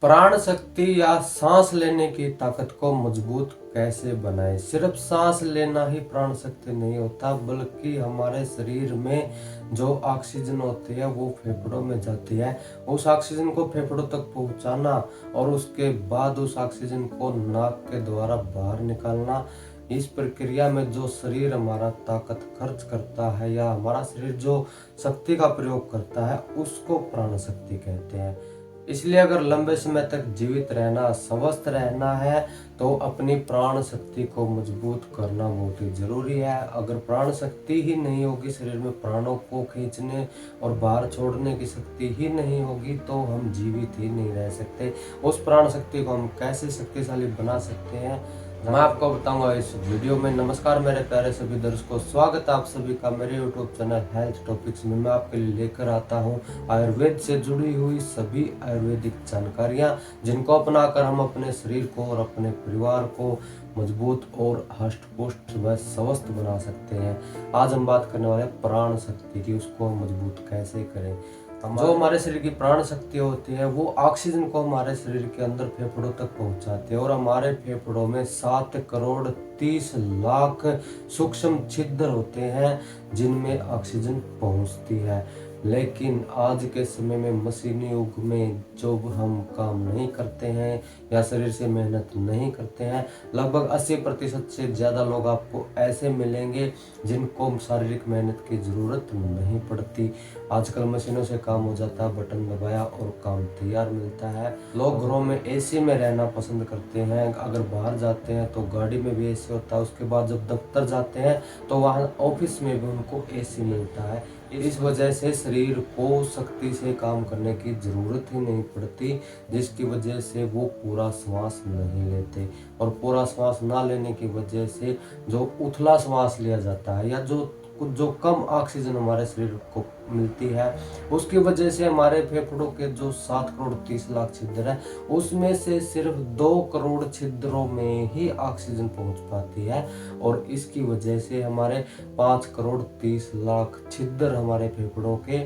प्राण शक्ति या सांस लेने की ताकत को मजबूत कैसे बनाएं। सिर्फ सांस लेना ही प्राण शक्ति नहीं होता, बल्कि हमारे शरीर में जो ऑक्सीजन होती है वो फेफड़ों में जाती है। उस ऑक्सीजन को फेफड़ों तक पहुंचाना और उसके बाद उस ऑक्सीजन को नाक के द्वारा बाहर निकालना, इस प्रक्रिया में जो शरीर हमारा ताकत खर्च करता है या हमारा शरीर जो शक्ति का प्रयोग करता है उसको प्राण शक्ति कहते हैं। इसलिए अगर लंबे समय तक जीवित रहना, स्वस्थ रहना है तो अपनी प्राण शक्ति को मजबूत करना बहुत ही जरूरी है। अगर प्राण शक्ति ही नहीं होगी, शरीर में प्राणों को खींचने और बाहर छोड़ने की शक्ति ही नहीं होगी तो हम जीवित ही नहीं रह सकते। उस प्राण शक्ति को हम कैसे शक्तिशाली बना सकते हैं, मैं आपको बताऊंगा इस वीडियो में। नमस्कार मेरे प्यारे सभी दर्शकों, स्वागत है आप सभी का मेरे यूट्यूब चैनल हेल्थ टॉपिक्स में। मैं आपके लिए लेकर आता हूं आयुर्वेद से जुड़ी हुई सभी आयुर्वेदिक जानकारियां, जिनको अपनाकर हम अपने शरीर को और अपने परिवार को मजबूत और हष्ट पुष्ट व स्वस्थ बना सकते हैं। आज हम बात करने वाले प्राण शक्ति की, उसको मजबूत कैसे करें। जो हमारे शरीर की प्राण शक्ति होती है वो ऑक्सीजन को हमारे शरीर के अंदर फेफड़ों तक पहुंचाती है और हमारे फेफड़ों में 7 करोड़ 30 लाख सूक्ष्म छिद्र होते हैं जिनमें ऑक्सीजन पहुंचती है। लेकिन आज के समय में मशीनी युग में जब हम काम नहीं करते हैं या शरीर से मेहनत नहीं करते हैं, लगभग 80% से ज़्यादा लोग आपको ऐसे मिलेंगे जिनको शारीरिक मेहनत की ज़रूरत नहीं पड़ती। आजकल मशीनों से काम हो जाता है, बटन दबाया और काम तैयार मिलता है। लोग घरों में एसी में रहना पसंद करते हैं, अगर बाहर जाते हैं तो गाड़ी में भी एसी होता है, उसके बाद जब दफ्तर जाते हैं तो वहाँ ऑफिस में भी उनको एसी मिलता है। इस वजह से शरीर को शक्ति से काम करने की ज़रूरत ही नहीं पड़ती, जिसकी वजह से वो पूरा श्वास नहीं लेते। और पूरा श्वास ना लेने की वजह से जो उथला श्वास लिया जाता है या जो कम ऑक्सीजन हमारे शरीर को मिलती है, उसकी वजह से हमारे फेफड़ों के जो 7 करोड़ 30 लाख छिद्र है उसमें से सिर्फ 2 करोड़ छिद्रों में ही ऑक्सीजन पहुंच पाती है। और इसकी वजह से हमारे 5 करोड़ 30 लाख छिद्र हमारे फेफड़ों के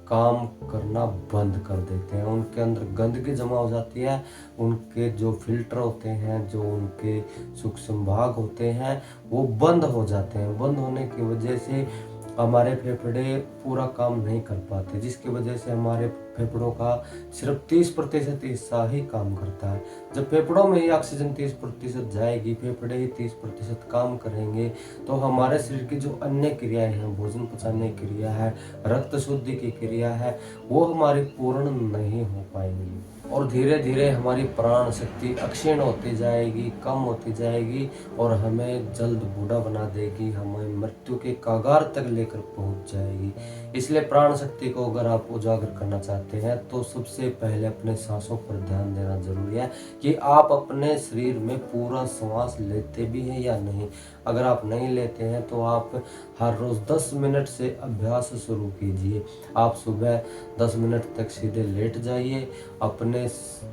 काम करना बंद कर देते हैं। उनके अंदर गंदगी जमा हो जाती है, उनके जो फिल्टर होते हैं, जो उनके सूक्ष्म भाग होते हैं वो बंद हो जाते हैं। बंद होने की वजह से हमारे फेफड़े पूरा काम नहीं कर पाते, जिसकी वजह से हमारे फेफड़ों का सिर्फ 30% हिस्सा ही काम करता है। जब फेफड़ों में ही ऑक्सीजन 30% जाएगी, फेफड़े ही 30% काम करेंगे, तो हमारे शरीर की जो अन्य क्रियाएं हैं, भोजन पचाने की क्रिया है, रक्त शुद्धि की क्रिया है, वो हमारी पूर्ण नहीं हो पाएंगी और धीरे धीरे हमारी प्राण शक्ति क्षीण होती जाएगी, कम होती जाएगी और हमें जल्द बूढ़ा बना देगी, हमें मृत्यु के कगार तक लेकर पहुंच जाएगी। इसलिए प्राण शक्ति को अगर आप उजागर करना चाहते हैं तो सबसे पहले अपने सांसों पर ध्यान देना जरूरी है कि आप अपने शरीर में पूरा श्वास लेते भी हैं या नहीं। अगर आप नहीं लेते हैं तो आप हर रोज 10 मिनट से अभ्यास शुरू कीजिए। आप सुबह 10 मिनट तक सीधे लेट जाइए, अपने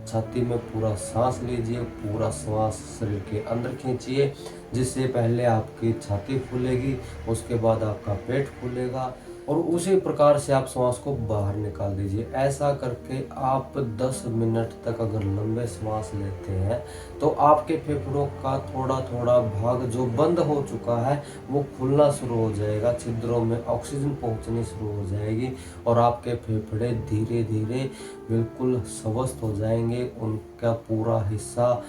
छाती में पूरा सांस लीजिए, पूरा श्वास शरीर के अंदर खींचिए, जिससे पहले आपकी छाती फूलेगी, उसके बाद आपका पेट फूलेगा और उसी प्रकार से आप श्वास को बाहर निकाल दीजिए। ऐसा करके आप 10 मिनट तक अगर लंबे श्वास लेते हैं तो आपके फेफड़ों का थोड़ा थोड़ा भाग जो बंद हो चुका है वो खुलना शुरू हो जाएगा, छिद्रों में ऑक्सीजन पहुंचनी शुरू हो जाएगी और आपके फेफड़े धीरे धीरे बिल्कुल स्वस्थ हो जाएंगे। उनका पूरा हिस्सा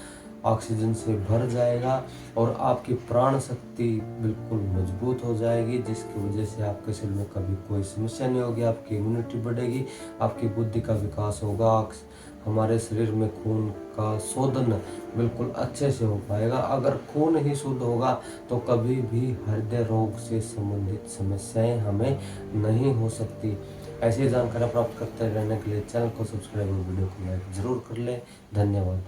ऑक्सीजन से भर जाएगा और आपकी प्राण शक्ति बिल्कुल मजबूत हो जाएगी, जिसकी वजह से आपके शरीर में कभी कोई समस्या नहीं होगी, आपकी इम्यूनिटी बढ़ेगी, आपकी बुद्धि का विकास होगा, हमारे शरीर में खून का शोधन बिल्कुल अच्छे से हो पाएगा। अगर खून ही शुद्ध होगा तो कभी भी हृदय रोग से संबंधित समस्याएं हमें नहीं हो सकती। ऐसी जानकारी प्राप्त करते रहने के लिए चैनल को सब्सक्राइब और वीडियो को लाइक जरूर कर लें। धन्यवाद।